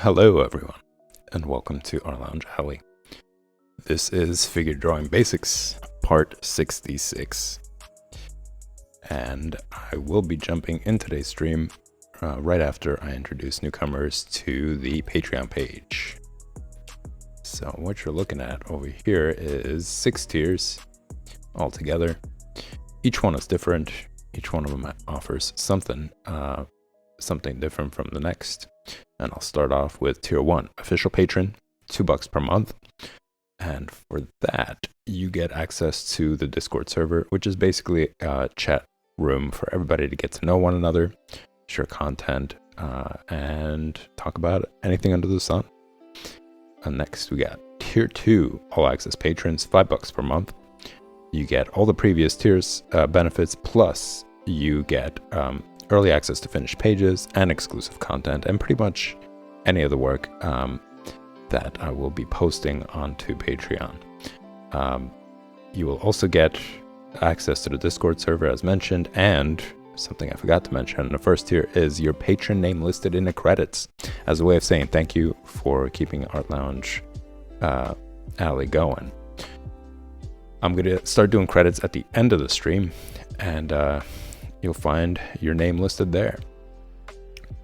Hello everyone, and welcome to Art Lounge Alley. This is Figure Drawing Basics, part 66. And I will be jumping in today's stream right after I introduce newcomers to the Patreon page. So what you're looking at over here is 6 tiers altogether. Each one is different. Each one of them offers something different from the next. And I'll start off with tier 1, official patron, $2 per month. And for that, you get access to the Discord server, which is basically a chat room for everybody to get to know one another, share content, and talk about anything under the sun. And next, we got tier 2, all access patrons, $5 per month. You get all the previous tiers benefits, plus you get early access to finished pages and exclusive content, and pretty much any of the work that I will be posting onto Patreon. You will also get access to the Discord server as mentioned, and something I forgot to mention, the first tier is your patron name listed in the credits as a way of saying thank you for keeping Art Lounge Alley going. I'm going to start doing credits at the end of the stream, and you'll find your name listed there.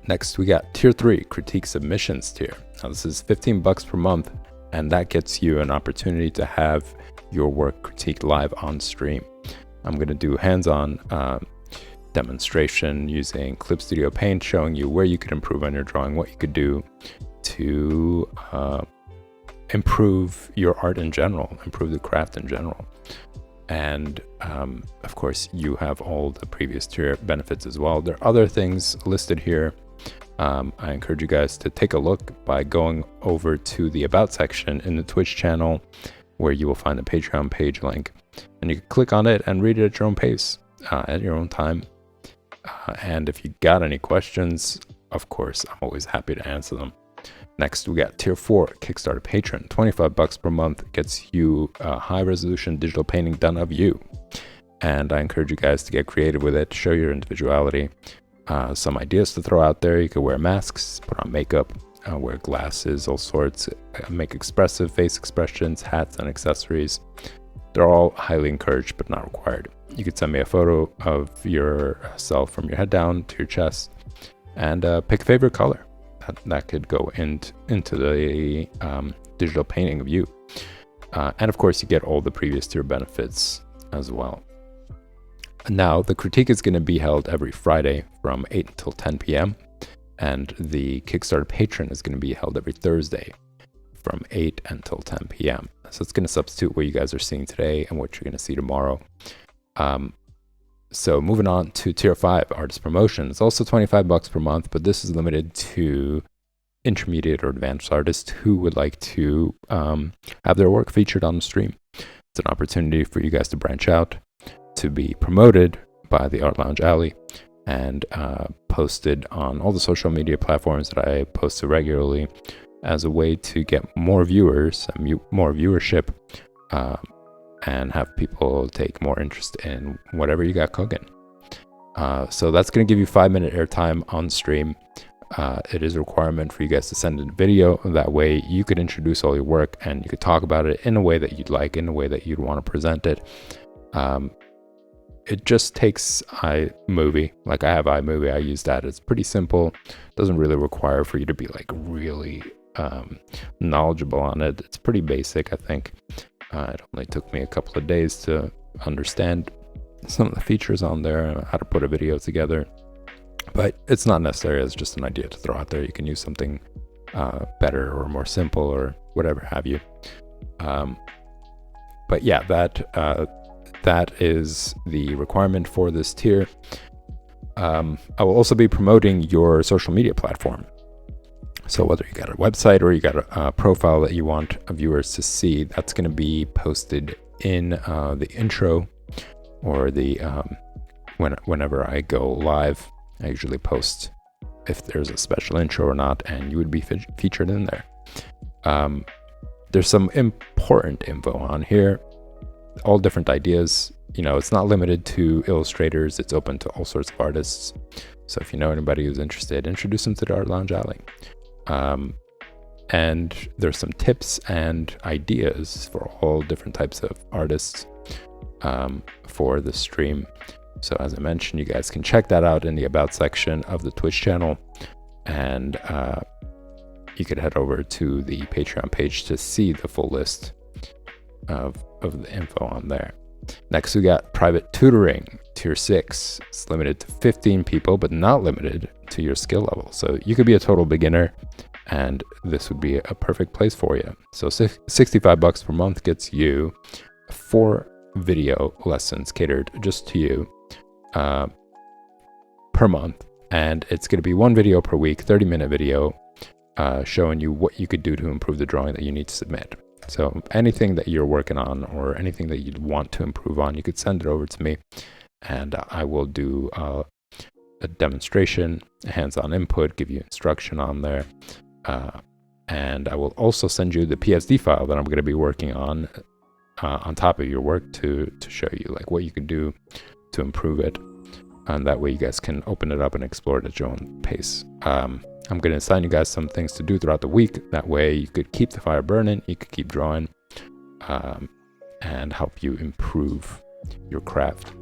Next, we got tier 3, critique submissions tier. Now this is $15 per month, and that gets you an opportunity to have your work critiqued live on stream. I'm going to do hands-on demonstration using Clip Studio Paint, showing you where you could improve on your drawing, what you could do to improve your art in general, improve the craft in general. And of course, you have all the previous tier benefits as well. There are other things listed here. I encourage you guys to take a look by going over to the About section in the Twitch channel, where you will find the Patreon page link. And you can click on it and read it at your own pace, at your own time. And if you got any questions, of course, I'm always happy to answer them. Next, we got tier 4, Kickstarter patron, $25 per month, gets you a high resolution digital painting done of you. And I encourage you guys to get creative with it, show your individuality. Some ideas to throw out there: you could wear masks, put on makeup, wear glasses, all sorts, make expressive face expressions, hats, and accessories. They're all highly encouraged but not required. You could send me a photo of yourself from your head down to your chest, and pick a favorite color. That could go into the digital painting of you. And of course, you get all the previous tier benefits as well. Now, the critique is going to be held every Friday from 8 until 10 p.m. And the Kickstarter patron is going to be held every Thursday from 8 until 10 p.m. So it's going to substitute what you guys are seeing today and what you're going to see tomorrow. So moving on to tier 5, artist promotion. It's also $25 per month, but this is limited to intermediate or advanced artists who would like to have their work featured on the stream. It's an opportunity for you guys to branch out, to be promoted by the Art Lounge Alley, and posted on all the social media platforms that I post to regularly, as a way to get more viewers, more viewership, and have people take more interest in whatever you got cooking. So that's going to give you 5-minute airtime on stream. It is a requirement for you guys to send in a video. That way you could introduce all your work and you could talk about it in a way that you'd like, in a way that you'd want to present it. It just takes iMovie. Like, I have iMovie, I use that. It's pretty simple. Doesn't really require for you to be like really knowledgeable on it. It's pretty basic, I think. It only took me a couple of days to understand some of the features on there, how to put a video together. But it's not necessary as just an idea to throw out there. You can use something better or more simple or whatever have you. But yeah, that is the requirement for this tier. I will also be promoting your social media platform. So whether you got a website or you got a profile that you want viewers to see, that's going to be posted in the intro, or the whenever I go live. I usually post if there's a special intro or not, and you would be featured in there. There's some important info on here, all different ideas. You know, it's not limited to illustrators. It's open to all sorts of artists. So if you know anybody who's interested, introduce them to the Art Lounge Alley. and there's some tips and ideas for all different types of artists for the stream. So as I mentioned, you guys can check that out in the About section of the Twitch channel, and you could head over to the Patreon page to see the full list of the info on there. Next, we got private tutoring, tier 6. It's limited to 15 people, but not limited to your skill level. So you could be a total beginner, and this would be a perfect place for you. So $65 per month gets you 4 video lessons catered just to you per month, and it's going to be 1 video per week, 30-minute video showing you what you could do to improve the drawing that you need to submit. So anything that you're working on or anything that you'd want to improve on, you could send it over to me, and I will do a demonstration, hands-on input, give you instruction on there, and I will also send you the PSD file that I'm going to be working on top of your work to show you like what you can do to improve it, and that way you guys can open it up and explore it at your own pace. I'm going to assign you guys some things to do throughout the week. That way you could keep the fire burning, you could keep drawing, and help you improve your craft.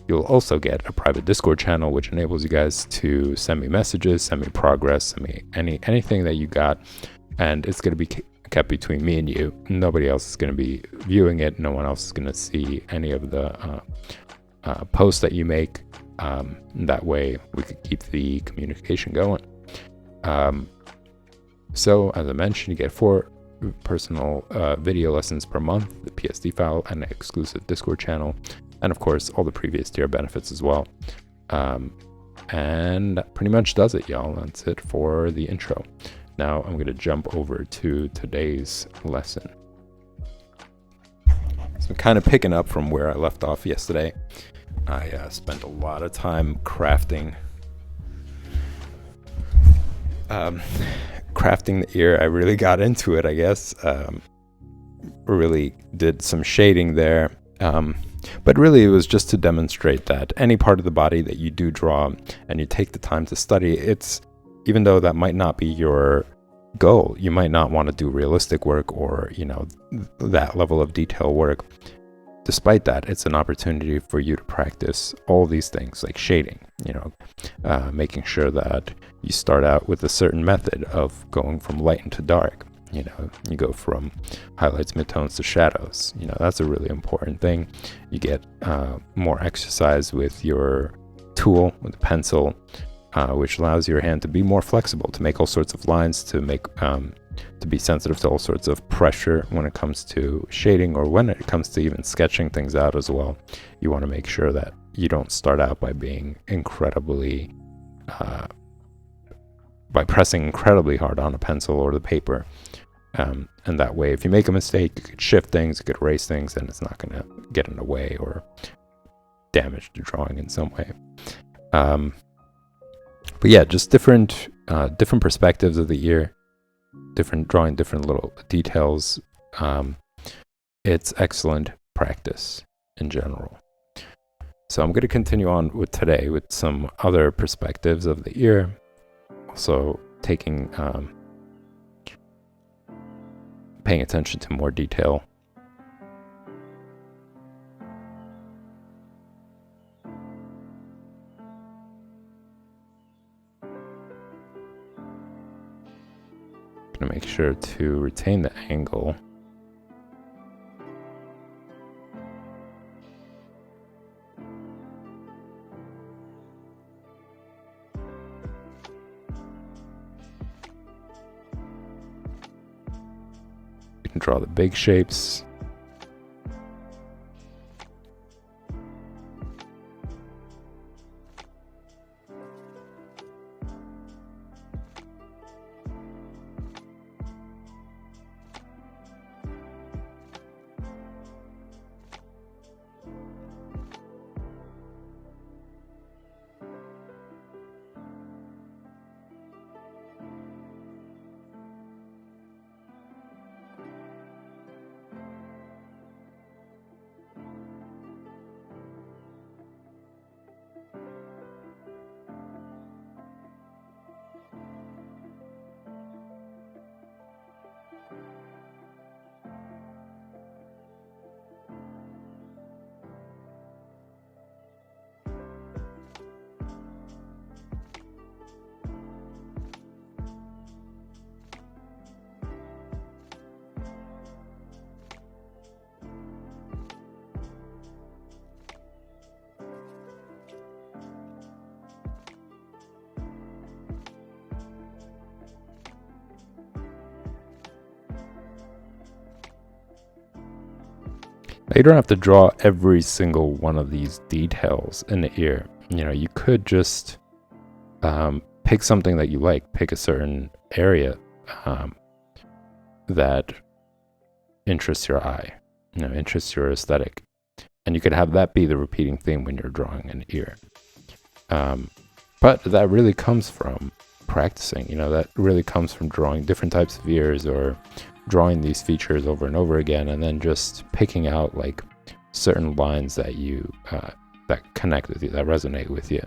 You'll also get a private Discord channel, which enables you guys to send me messages, send me progress, send me anything that you got, and it's going to be kept between me and you. Nobody else is going to be viewing it. No one else is going to see any of the posts that you make. That way we could keep the communication going. So as I mentioned, you get 4 personal video lessons per month, the PSD file, and an exclusive Discord channel, and of course all the previous tier benefits as well. And that pretty much does it, y'all. That's it for the intro. Now I'm going to jump over to today's lesson. So I'm kind of picking up from where I left off yesterday. I spent a lot of time crafting the ear. I really got into it, I guess. Really did some shading there. But really it was just to demonstrate that any part of the body that you do draw and you take the time to study, it's, even though that might not be your goal, you might not want to do realistic work or, you know, that level of detail work. Despite that, it's an opportunity for you to practice all these things like shading, you know, making sure that you start out with a certain method of going from light into dark. You know, you go from highlights, midtones to shadows. You know, that's a really important thing. You get more exercise with your tool, with the pencil, which allows your hand to be more flexible, to make all sorts of lines, to make to be sensitive to all sorts of pressure when it comes to shading, or when it comes to even sketching things out as well. You want to make sure that you don't start out by being incredibly by pressing incredibly hard on a pencil or the paper. And that way, if you make a mistake, you could shift things, you could erase things, and it's not going to get in the way or damage the drawing in some way. But yeah, just different perspectives of the ear, drawing different little details. It's excellent practice in general. So I'm going to continue on with today with some other perspectives of the ear. Also taking paying attention to more detail. Gonna make sure to retain the angle. You can draw the big shapes. You don't have to draw every single one of these details in the ear. You know, you could just pick something that you like, pick a certain area that interests your eye, you know, interests your aesthetic. And you could have that be the repeating theme when you're drawing an ear. But that really comes from practicing, you know, that really comes from drawing different types of ears or drawing these features over and over again, and then just picking out like certain lines that you that connect with you, that resonate with you.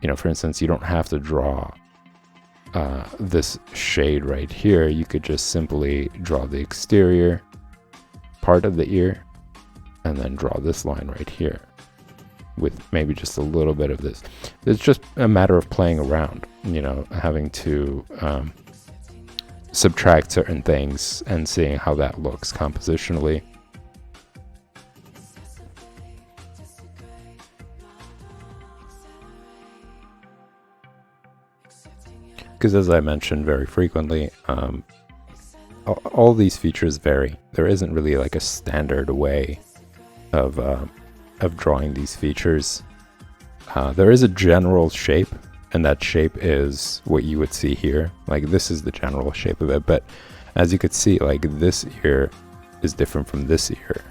You know, for instance, you don't have to draw this shade right here. You could just simply draw the exterior part of the ear and then draw this line right here with maybe just a little bit of this. It's just a matter of playing around, you know, having to subtract certain things and seeing how that looks compositionally. Because as I mentioned very frequently, all these features vary. There isn't really like a standard way of drawing these features. There is a general shape, and that shape is what you would see here. Like this is the general shape of it, but as you could see, like this ear is different from this ear,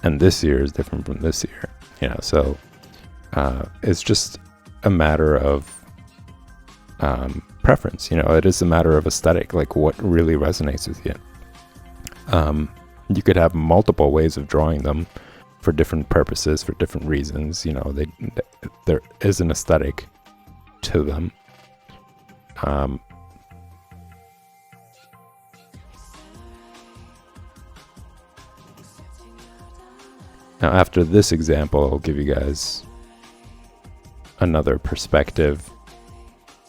and this ear is different from this ear. You know, so it's just a matter of preference. You know, it is a matter of aesthetic, like what really resonates with you. You could have multiple ways of drawing them for different purposes, for different reasons. You know, there is an aesthetic to them. Now, after this example, I'll give you guys another perspective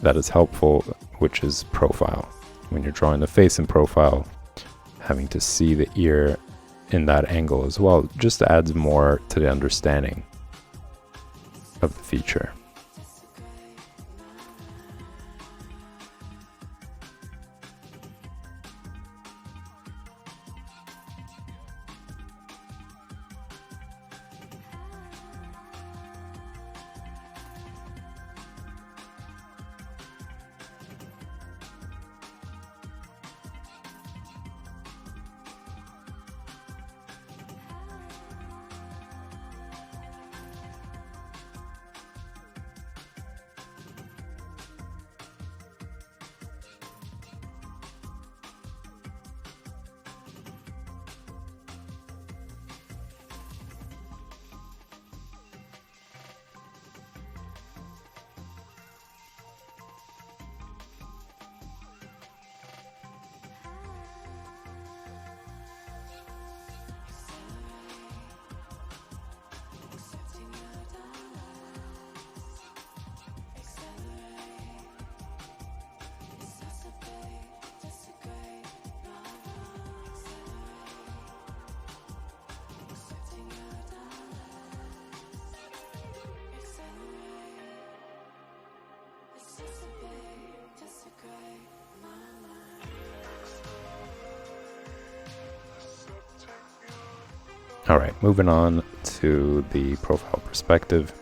that is helpful, which is profile. When you're drawing the face in profile, having to see the ear in that angle as well just adds more to the understanding of the feature. All right, moving on to the profile perspective.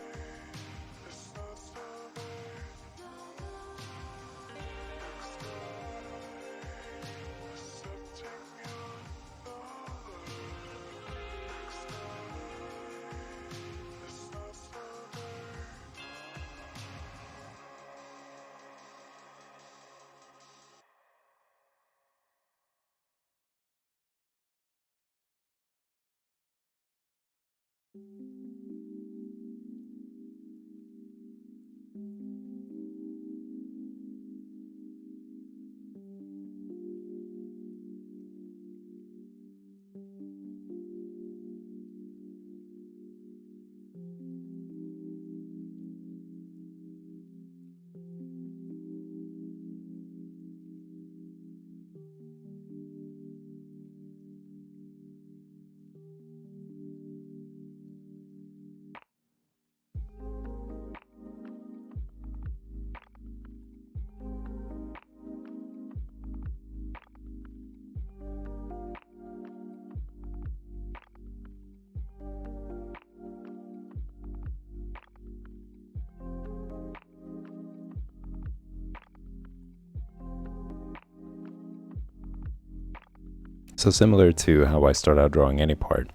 So similar to how I start out drawing any part,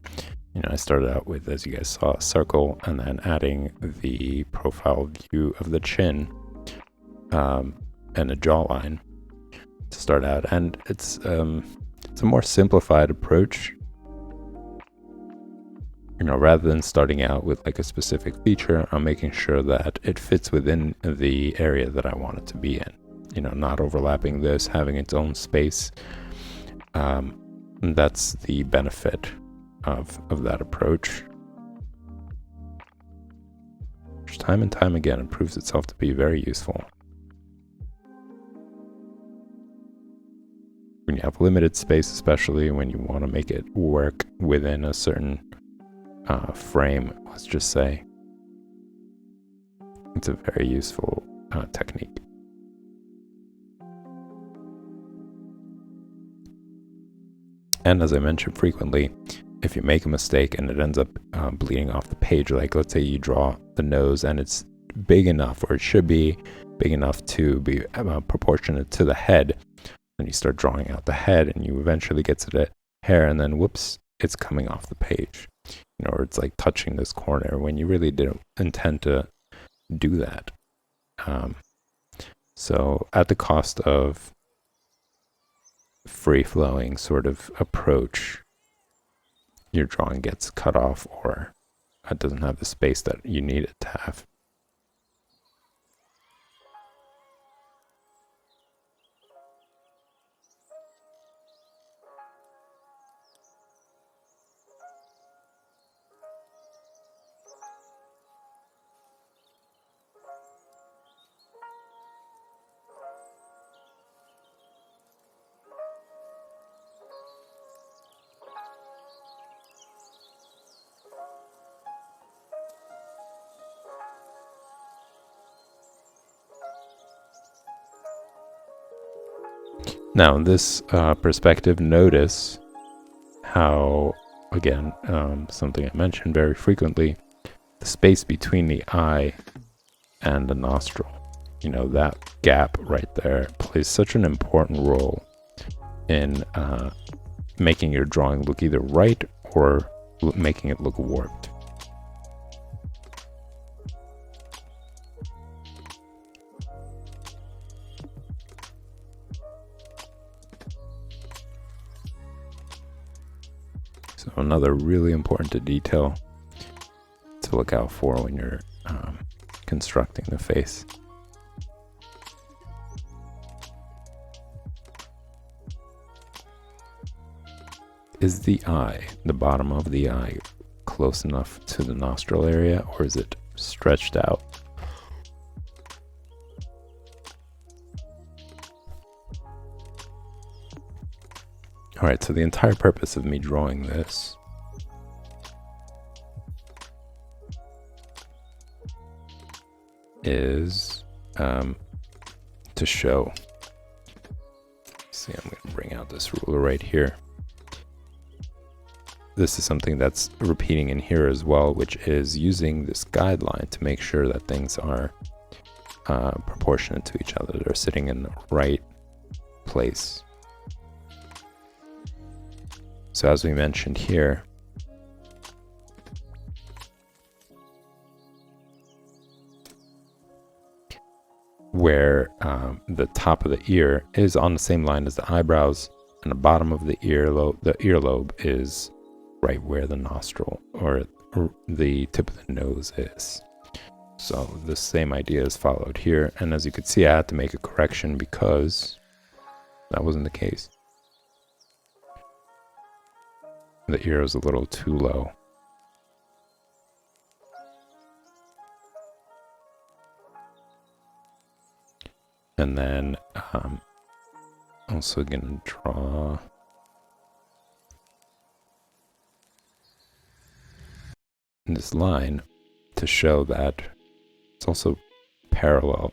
you know, I started out with, as you guys saw, a circle, and then adding the profile view of the chin and a jawline to start out. And it's a more simplified approach. You know, rather than starting out with like a specific feature, I'm making sure that it fits within the area that I want it to be in. You know, not overlapping this, having its own space. That's the benefit of that approach, which time and time again it proves itself to be very useful. When you have limited space, especially when you want to make it work within a certain frame, let's just say, it's a very useful technique. And as I mentioned frequently, if you make a mistake and it ends up bleeding off the page, like let's say you draw the nose and it's big enough, or it should be big enough to be proportionate to the head, then you start drawing out the head and you eventually get to the hair, and then whoops, it's coming off the page. You know, or it's like touching this corner when you really didn't intend to do that. So at the cost of free-flowing sort of approach, your drawing gets cut off, or it doesn't have the space that you need it to have. Now, in this perspective, notice how, again, something I mentioned very frequently, the space between the eye and the nostril, you know, that gap right there plays such an important role in making your drawing look either right or making it look warped. So another really important detail to look out for when you're constructing the face. Is the eye, the bottom of the eye, close enough to the nostril area, or is it stretched out? Alright, so the entire purpose of me drawing this is to show. See, I'm going to bring out this ruler right here. This is something that's repeating in here as well, which is using this guideline to make sure that things are proportionate to each other. They're sitting in the right place. So as we mentioned here, where the top of the ear is on the same line as the eyebrows, and the bottom of the earlobe is right where the nostril or the tip of the nose is. So the same idea is followed here, and as you can see, I had to make a correction because that wasn't the case. The ear is a little too low. And then also gonna draw this line to show that it's also parallel.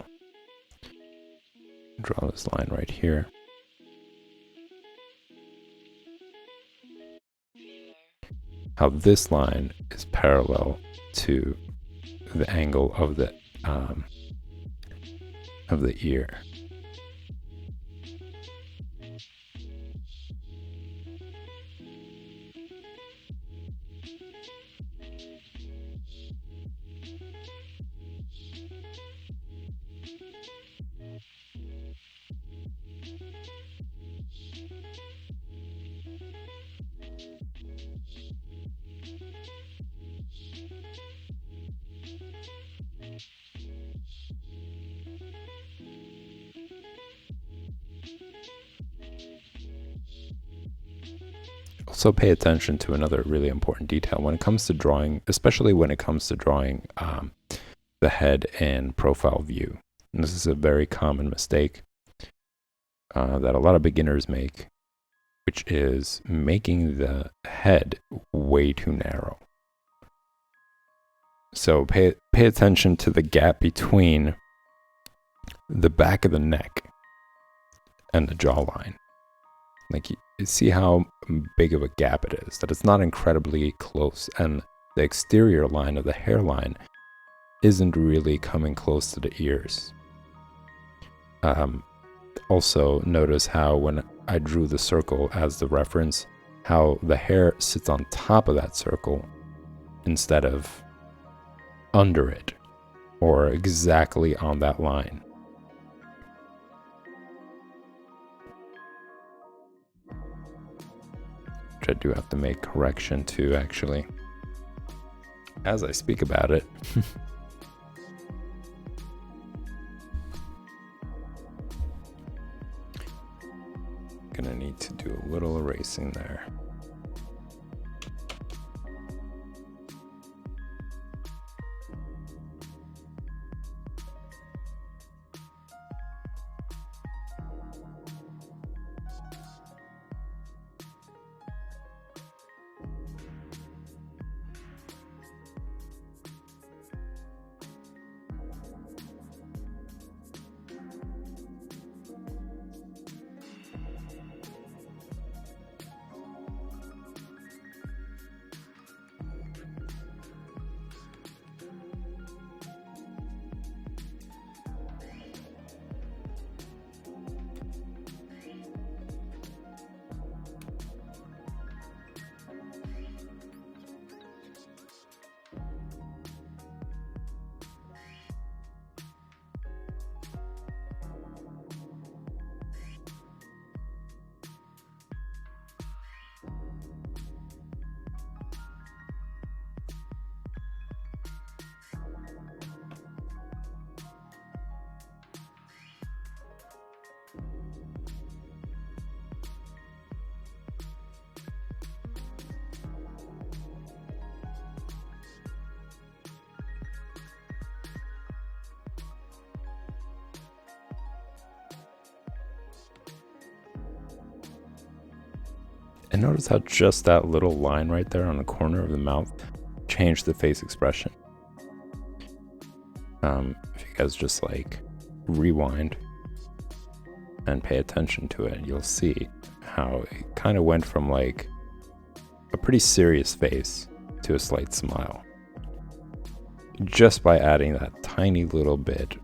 Draw this line right here. How this line is parallel to the angle of the ear. also pay attention to another really important detail when it comes to drawing, especially when it comes to drawing the head in profile view. And this is a very common mistake that a lot of beginners make, which is making the head way too narrow. So pay attention to the gap between the back of the neck and the jawline. Like, you see how big of a gap it is, that it's not incredibly close, and the exterior line of the hairline isn't really coming close to the ears. Also notice how when I drew the circle as the reference, how the hair sits on top of that circle instead of under it or exactly on that line. Which I do have to make correction to, actually, as I speak about it. Gonna need to do a little erasing there. And notice how just that little line right there on the corner of the mouth changed the face expression. If you guys just like rewind and pay attention to it, you'll see how it kind of went from like a pretty serious face to a slight smile, just by adding that tiny little bit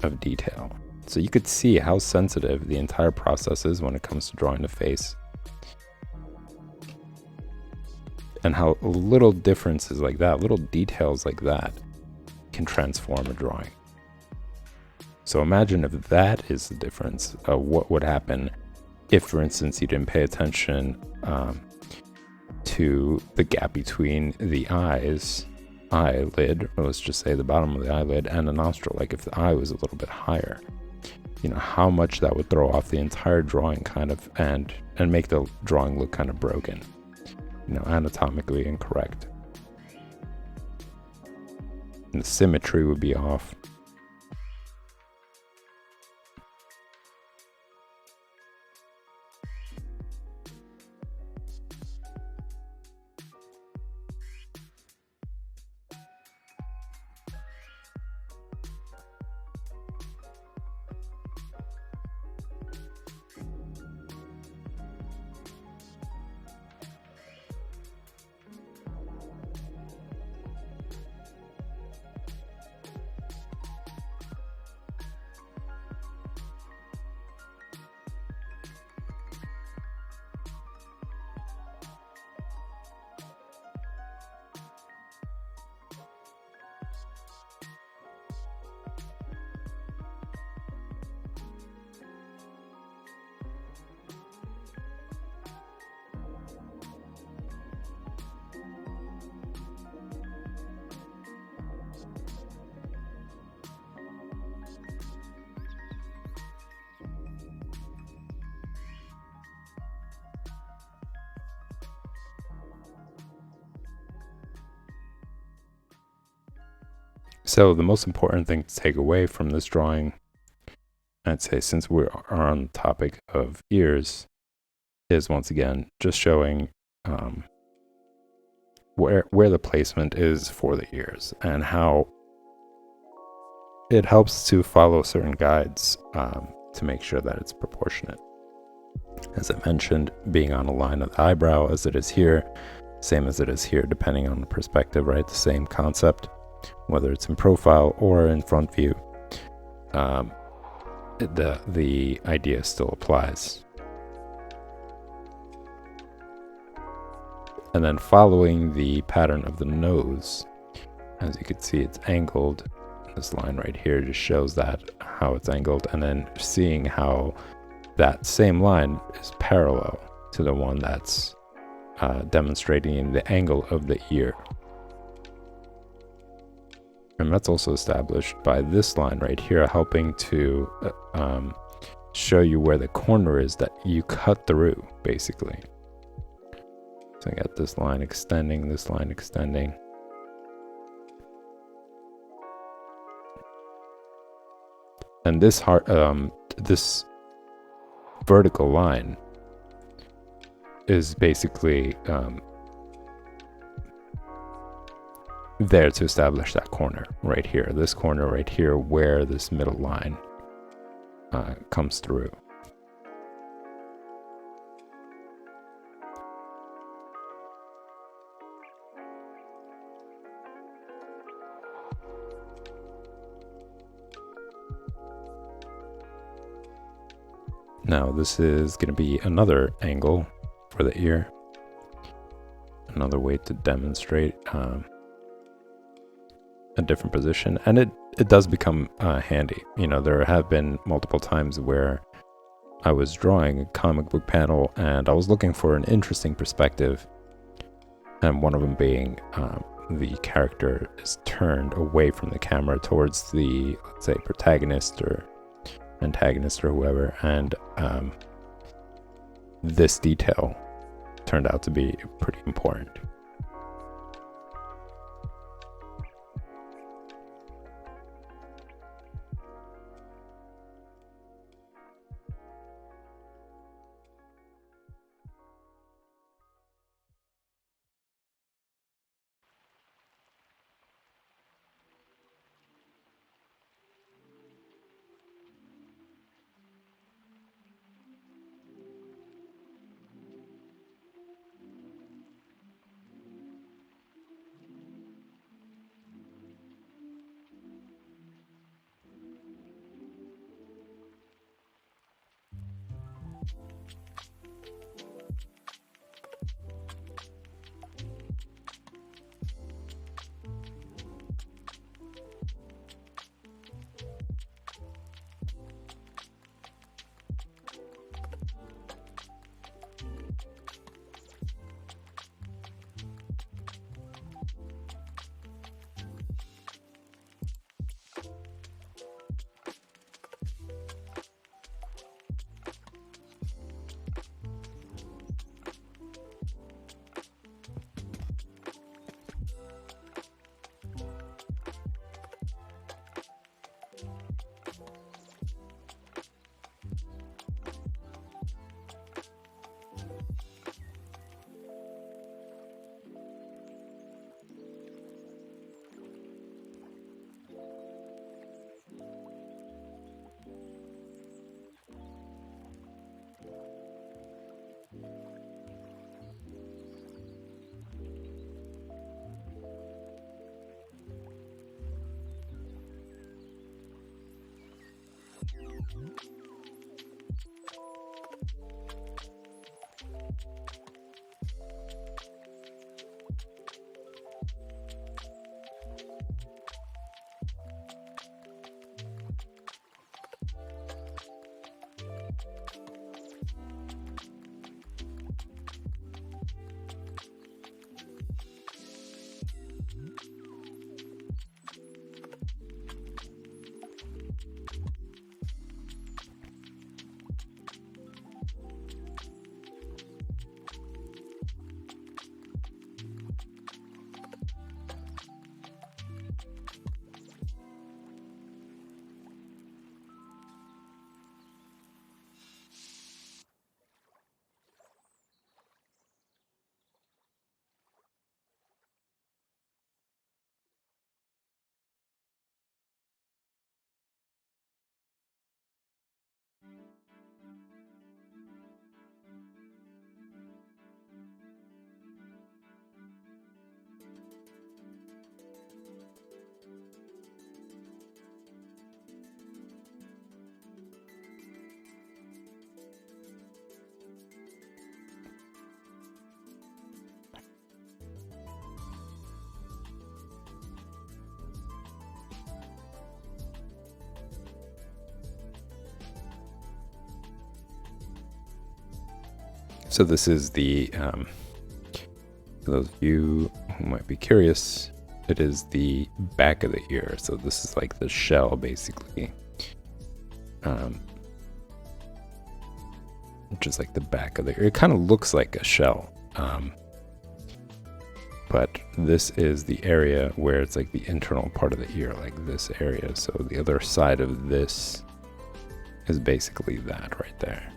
of detail. So you could see how sensitive the entire process is when it comes to drawing the face, and how little differences like that, little details like that, can transform a drawing. So imagine if that is the difference of what would happen if, for instance, you didn't pay attention to the gap between the eyelid, or let's just say the bottom of the eyelid, and the nostril. Like if the eye was a little bit higher, you know, how much that would throw off the entire drawing kind of, and make the drawing look kind of broken, you know, anatomically incorrect. And the symmetry would be off. So the most important thing to take away from this drawing, I'd say, since we are on the topic of ears, is once again just showing where the placement is for the ears and how it helps to follow certain guides to make sure that it's proportionate. As I mentioned, being on a line of the eyebrow as it is here, same as it is here, depending on the perspective, right? The same concept, whether it's in profile or in front view, the idea still applies. And then following the pattern of the nose, as you can see, it's angled. This line right here just shows that how it's angled, and then seeing how that same line is parallel to the one that's demonstrating the angle of the ear. And that's also established by this line right here, helping to show you where the corner is that you cut through, basically. So I got this line extending, this line extending. And this this vertical line is basically there to establish that corner right here. This corner right here where this middle line comes through. Now this is going to be another angle for the ear. Another way to demonstrate a different position, and it does become handy. You know, there have been multiple times where I was drawing a comic book panel and I was looking for an interesting perspective, and one of them being the character is turned away from the camera towards the, let's say, protagonist or antagonist or whoever, and this detail turned out to be pretty important. So this is the, for those of you who might be curious, it is the back of the ear. So this is like the shell, basically. Which is like the back of the ear. It kind of looks like a shell. But this is the area where it's like the internal part of the ear, like this area. So the other side of this is basically that right there.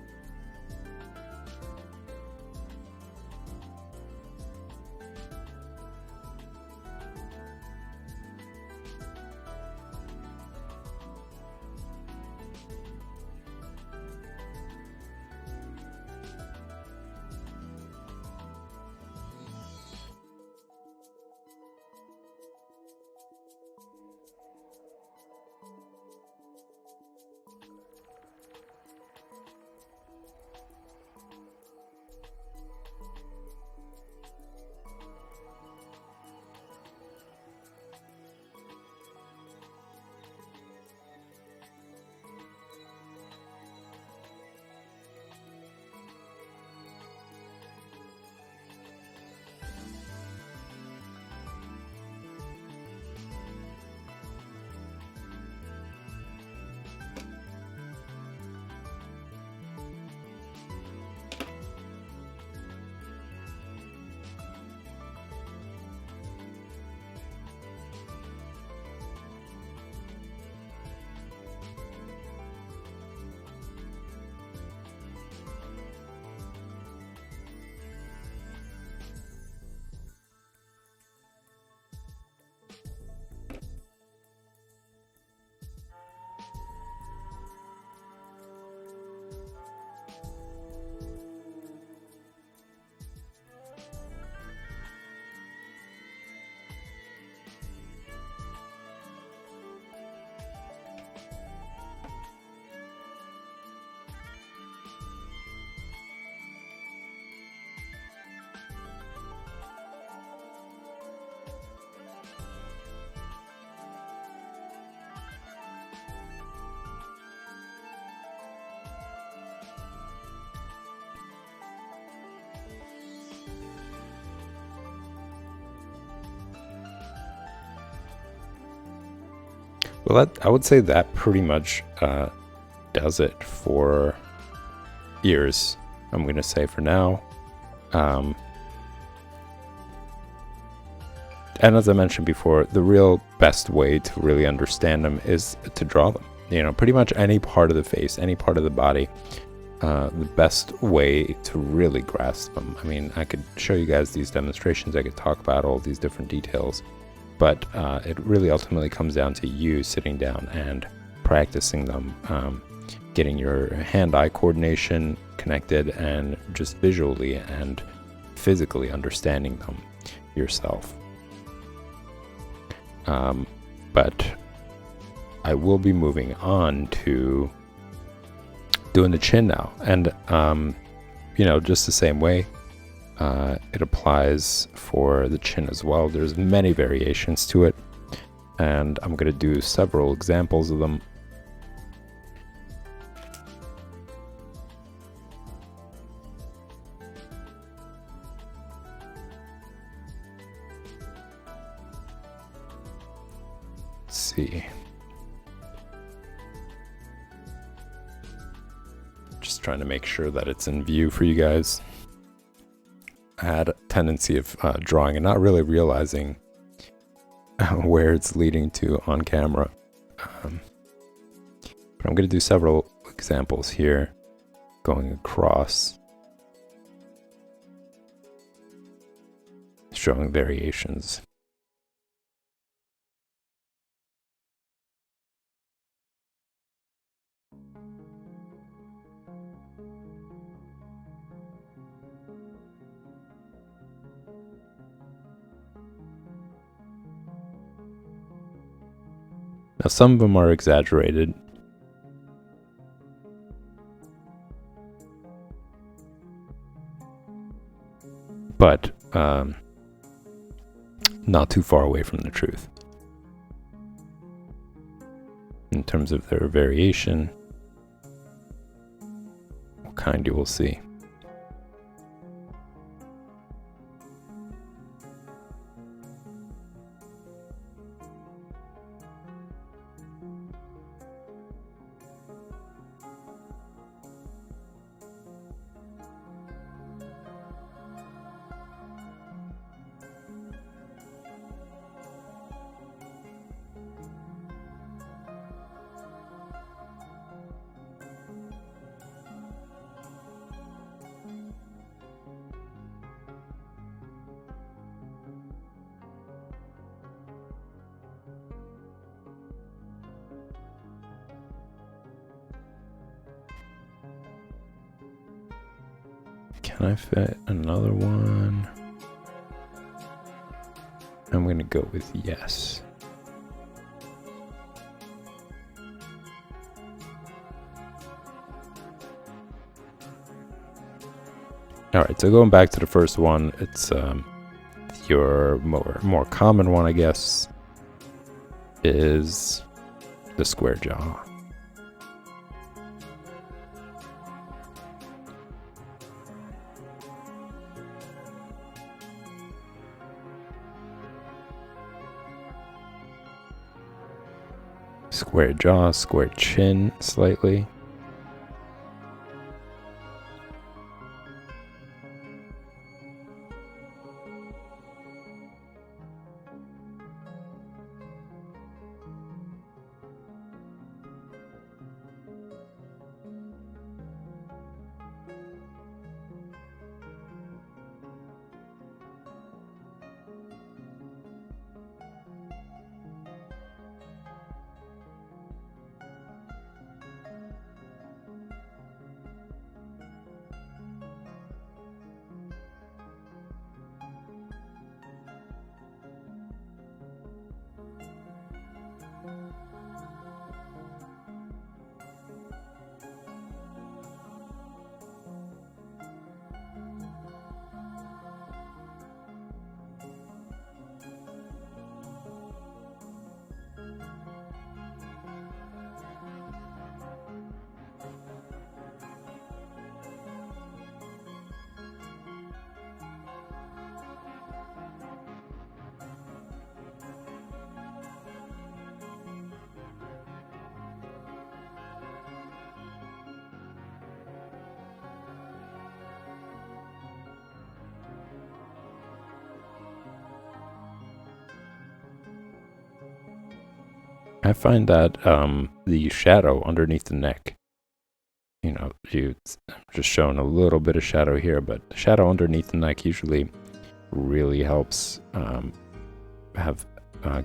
Well, I would say that pretty much does it for ears, I'm going to say for now. And as I mentioned before, the real best way to really understand them is to draw them. You know, pretty much any part of the face, any part of the body, the best way to really grasp them. I mean, I could show you guys these demonstrations, I could talk about all these different details, but it really ultimately comes down to you sitting down and practicing them, getting your hand-eye coordination connected, and just visually and physically understanding them yourself. But I will be moving on to doing the chin now, and you know, just the same way it applies for the chin as well. There's many variations to it, and I'm going to do several examples of them. Let's see. Just trying to make sure that it's in view for you guys. I had a tendency of drawing and not really realizing where it's leading to on camera. But I'm going to do several examples here going across, showing variations. Now, some of them are exaggerated. But not too far away from the truth in terms of their variation, what kind you will see. Can I fit another one? I'm gonna go with yes. Alright, so going back to the first one, it's your more common one, I guess, is the square jaw. Square jaw, square chin slightly. I find that the shadow underneath the neck, you know, you just showing a little bit of shadow here, but the shadow underneath the neck usually really helps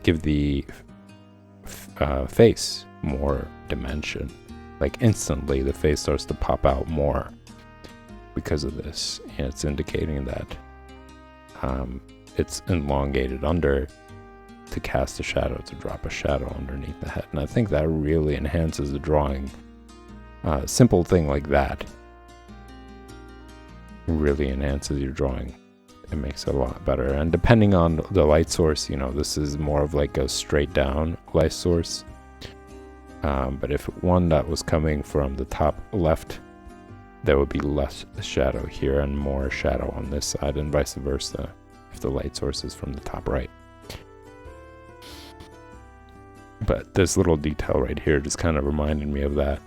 give the face more dimension. Like instantly, the face starts to pop out more because of this, and it's indicating that it's elongated under to cast a shadow, to drop a shadow underneath the head. And I think that really enhances the drawing. Simple thing like that really enhances your drawing. It makes it a lot better. And depending on the light source, you know, this is more of like a straight down light source. But if one that was coming from the top left, there would be less shadow here and more shadow on this side, and vice versa if the light source is from the top right. But this little detail right here just kind of reminded me of that.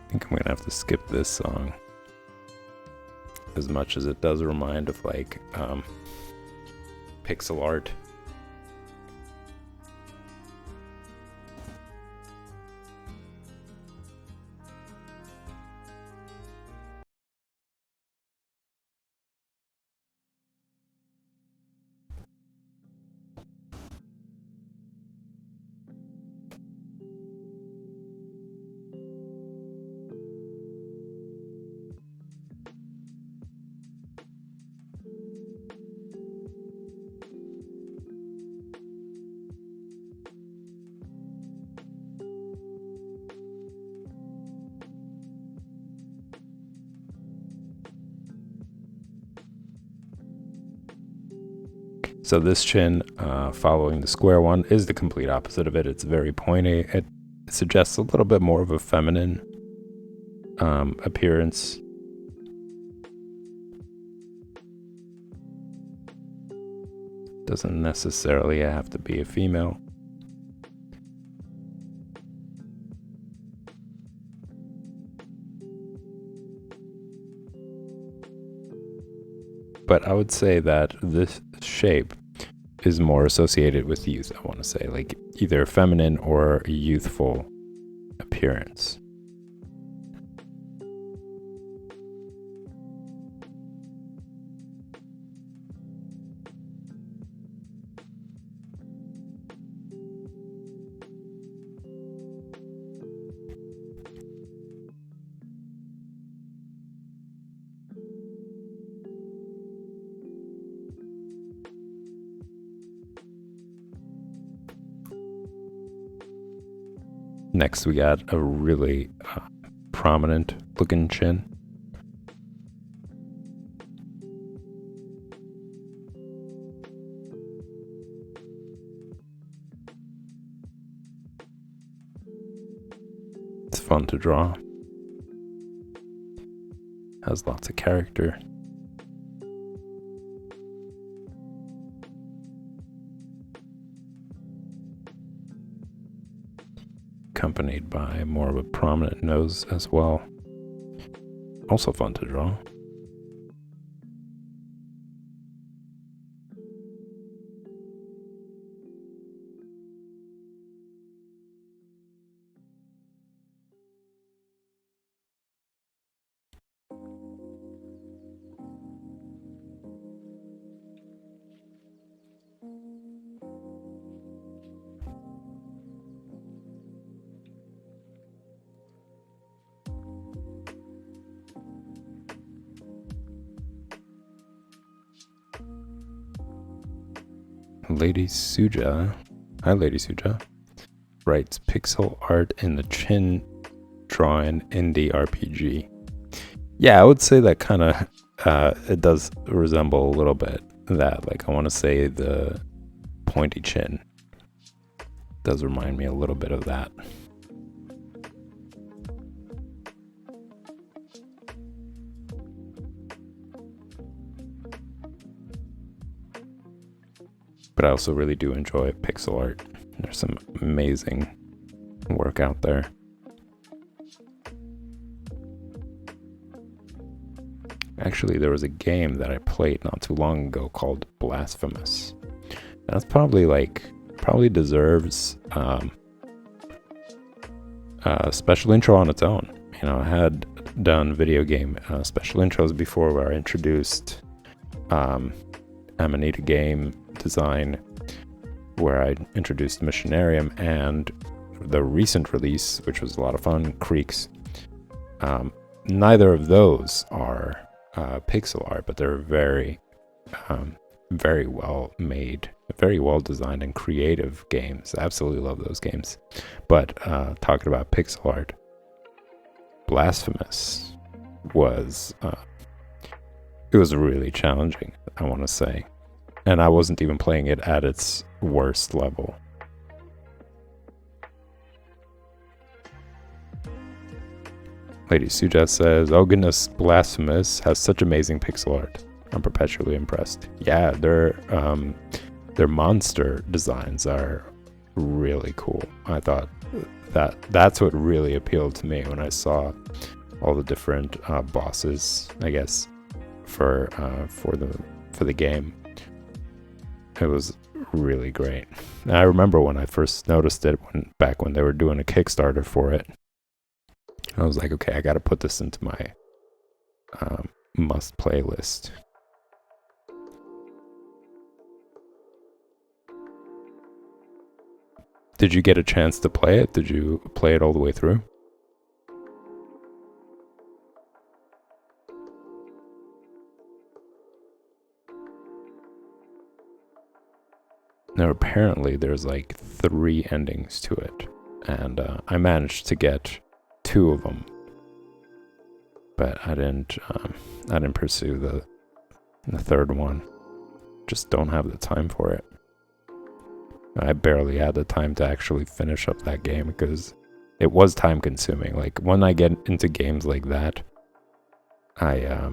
I think I'm gonna have to skip this song, as much as it does remind of like pixel art. So this chin, following the square one, is the complete opposite of it. It's very pointy. It suggests a little bit more of a feminine appearance. Doesn't necessarily have to be a female. But I would say that this shape is more associated with youth, I want to say, like either feminine or youthful appearance. Next, we got a really prominent looking chin. It's fun to draw. Has lots of character. Accompanied by more of a prominent nose as well. Also fun to draw. Lady Suja, hi Lady Suja, writes pixel art in the chin drawing indie RPG. Yeah, I would say that kind of, it does resemble a little bit that, like I want to say the pointy chin does remind me a little bit of that. But I also really do enjoy pixel art. There's some amazing work out there. Actually, there was a game that I played not too long ago called Blasphemous. That's probably deserves a special intro on its own. You know, I had done video game special intros before where I introduced Amanita game design, where I introduced Missionarium, and the recent release, which was a lot of fun, Creeks. Neither of those are pixel art, but they're very well made, very well designed and creative games. I absolutely love those games. But talking about pixel art, Blasphemous was it was really challenging, I want to say. And I wasn't even playing it at its worst level. Lady Suja says, "Oh goodness, Blasphemous has such amazing pixel art. I'm perpetually impressed." Yeah, their monster designs are really cool. I thought that's what really appealed to me when I saw all the different bosses, I guess, for the game. It was really great. And I remember when I first noticed it, back when they were doing a Kickstarter for it, I was like, okay, I got to put this into my must play list. Did you get a chance to play it? Did you play it all the way through? Now, apparently there's like 3 endings to it, and I managed to get 2 of them, but I didn't pursue the 3rd one. just don't have the time for it. I barely had the time to actually finish up that game because it was time consuming. Like when I get into games like that, I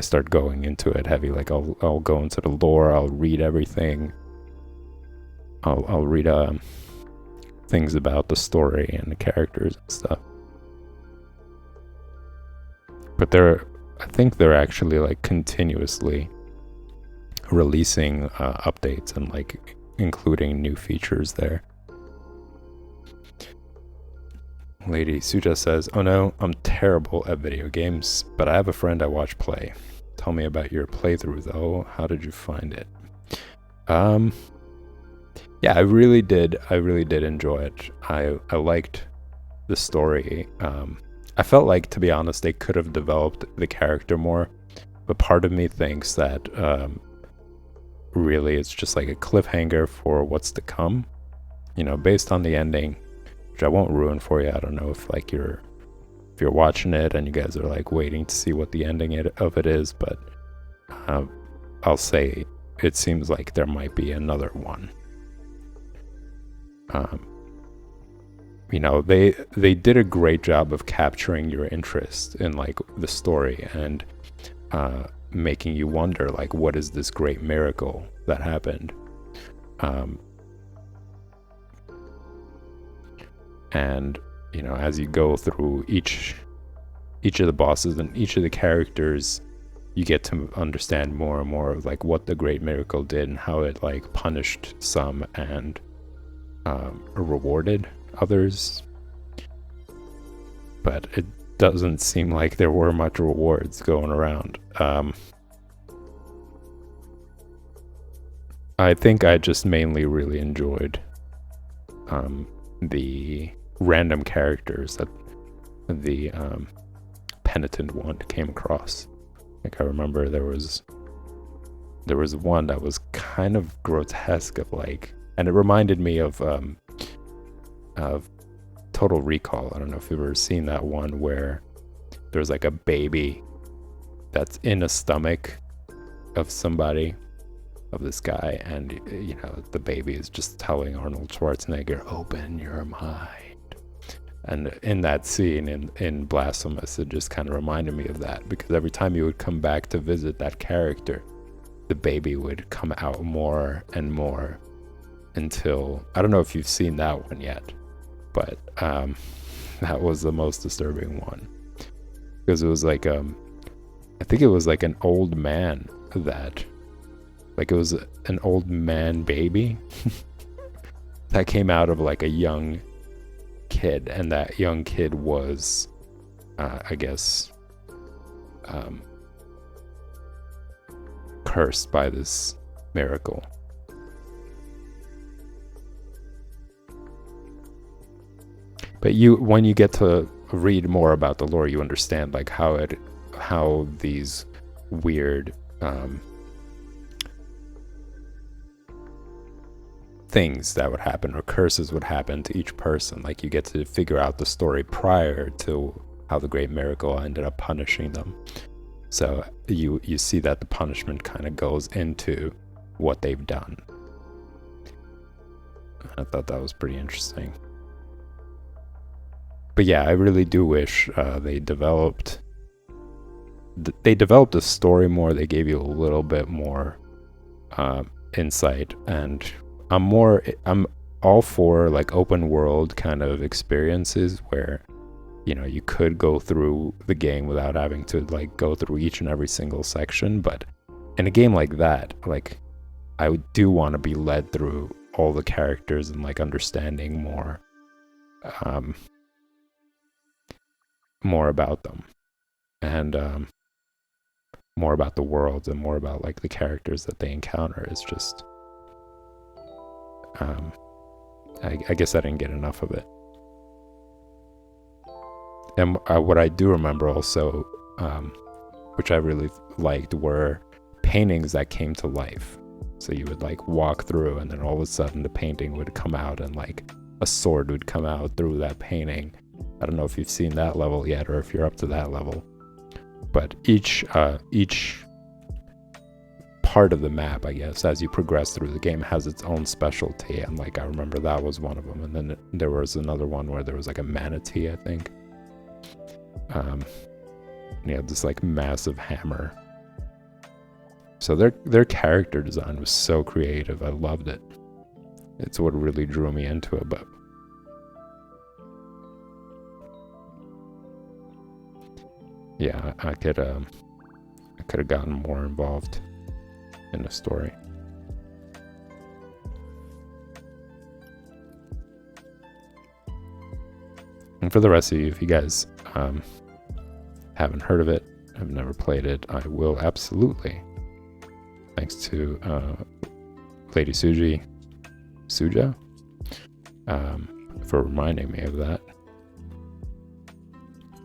start going into it heavy. Like I'll go into the lore, I'll read everything. I'll read things about the story and the characters and stuff. But I think they're actually like continuously releasing updates and like including new features there. Lady Suja says, "Oh no, I'm terrible at video games, but I have a friend I watch play. Tell me about your playthrough though. How did you find it?" Yeah, I really did enjoy it. I liked the story. I felt like, to be honest, they could have developed the character more, but part of me thinks that really it's just like a cliffhanger for what's to come, you know, based on the ending, which I won't ruin for you. I don't know if like if you're watching it and you guys are like waiting to see what the ending of it is, but I'll say it seems like there might be another one. You know, they did a great job of capturing your interest in like the story and making you wonder like, what is this great miracle that happened? And you know, as you go through each of the bosses and each of the characters, you get to understand more and more of like what the great miracle did and how it like punished some and rewarded others. But it doesn't seem like there were much rewards going around. I think I just mainly really enjoyed the random characters that the penitent one came across. Like I remember there was one that was kind of grotesque of like, and it reminded me of Total Recall. I don't know if you've ever seen that one where there's like a baby that's in a stomach of somebody, of this guy, and you know, the baby is just telling Arnold Schwarzenegger, "Open your mind." And in that scene in Blasphemous, it just kind of reminded me of that, because every time you would come back to visit that character, the baby would come out more and more until, I don't know if you've seen that one yet, but that was the most disturbing one, because it was like I think it was like an old man that, like it was an old man baby that came out of like a young kid, and that young kid was I guess cursed by this miracle. But when you get to read more about the lore, you understand like how these weird things that would happen, or curses would happen to each person. Like you get to figure out the story prior to how the great miracle ended up punishing them. So you see that the punishment kind of goes into what they've done. I thought that was pretty interesting. But yeah, I really do wish they developed the story more. They gave you a little bit more insight, and I'm all for like open world kind of experiences where, you know, you could go through the game without having to like go through each and every single section. But in a game like that, like I do want to be led through all the characters and like understanding more about them, and more about the world, and more about like the characters that they encounter. Is just I guess I didn't get enough of it. And what I do remember also, which I really liked, were paintings that came to life. So you would like walk through, and then all of a sudden the painting would come out, and like a sword would come out through that painting. I don't know if you've seen that level yet, or if you're up to that level. But each part of the map, I guess, as you progress through the game. It has its own specialty, and like I remember that was one of them. And then there was another one where there was like a manatee, I think. You had this like massive hammer. So their character design was so creative. I loved it. It's what really drew me into it. But yeah, I could have gotten more involved in the story. And for the rest of you, if you guys haven't heard of it, have never played it, I will absolutely. Thanks to Lady Suja, for reminding me of that.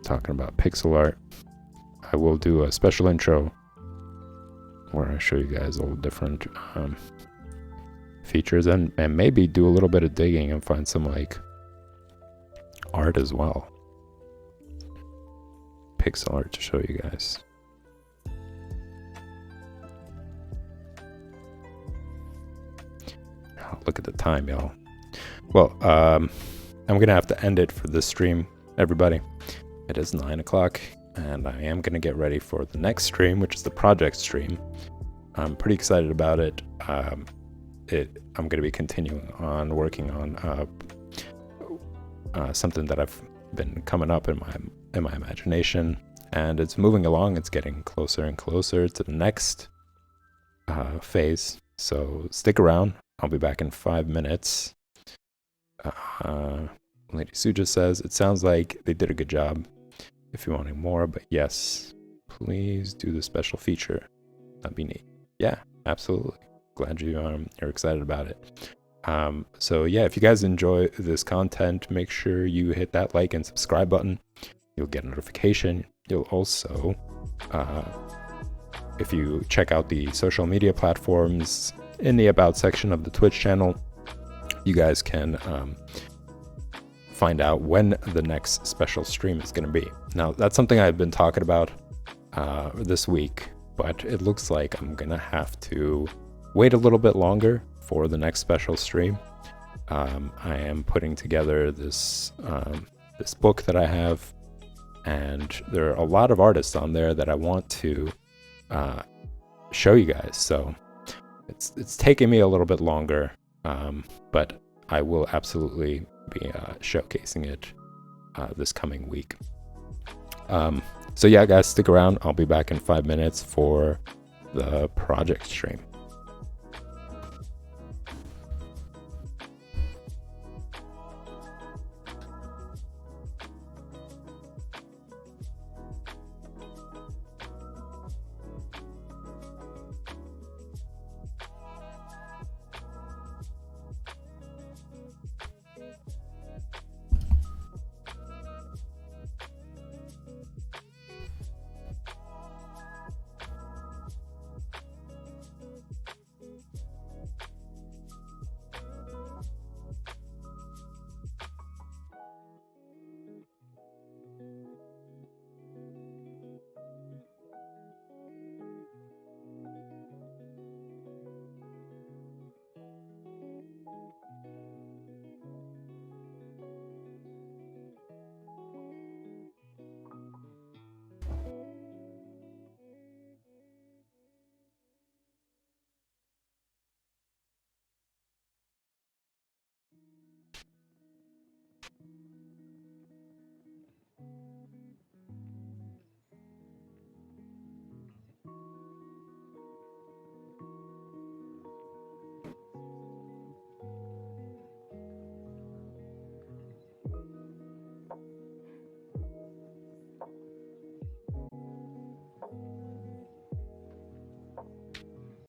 Talking about pixel art. I will do a special intro where I show you guys all the different features and maybe do a little bit of digging and find some like art as well. Pixel art to show you guys. Oh, look at the time, y'all. Well, I'm gonna have to end it for this stream, everybody. It is 9 o'clock, and I am gonna get ready for the next stream, which is the project stream. I'm pretty excited about it. I'm gonna be continuing on working on something that I've been coming up in my imagination, and it's moving along. It's getting closer and closer to the next phase. So stick around. I'll be back in 5 minutes. Lady Suja says, it sounds like they did a good job. If you're wanting more, but yes, please do the special feature. That'd be neat. Yeah, absolutely. Glad you're excited about it. So yeah, if you guys enjoy this content, make sure you hit that like and subscribe button. You'll get a notification. You'll also, if you check out the social media platforms in the About section of the Twitch channel, you guys can find out when the next special stream is going to be. Now, that's something I've been talking about this week, but it looks like I'm going to have to wait a little bit longer for the next special stream. I am putting together this this book that I have, and there are a lot of artists on there that I want to show you guys. So it's taking me a little bit longer, but I will absolutely be showcasing it this coming week. So yeah, guys, stick around. I'll be back in 5 minutes for the project stream.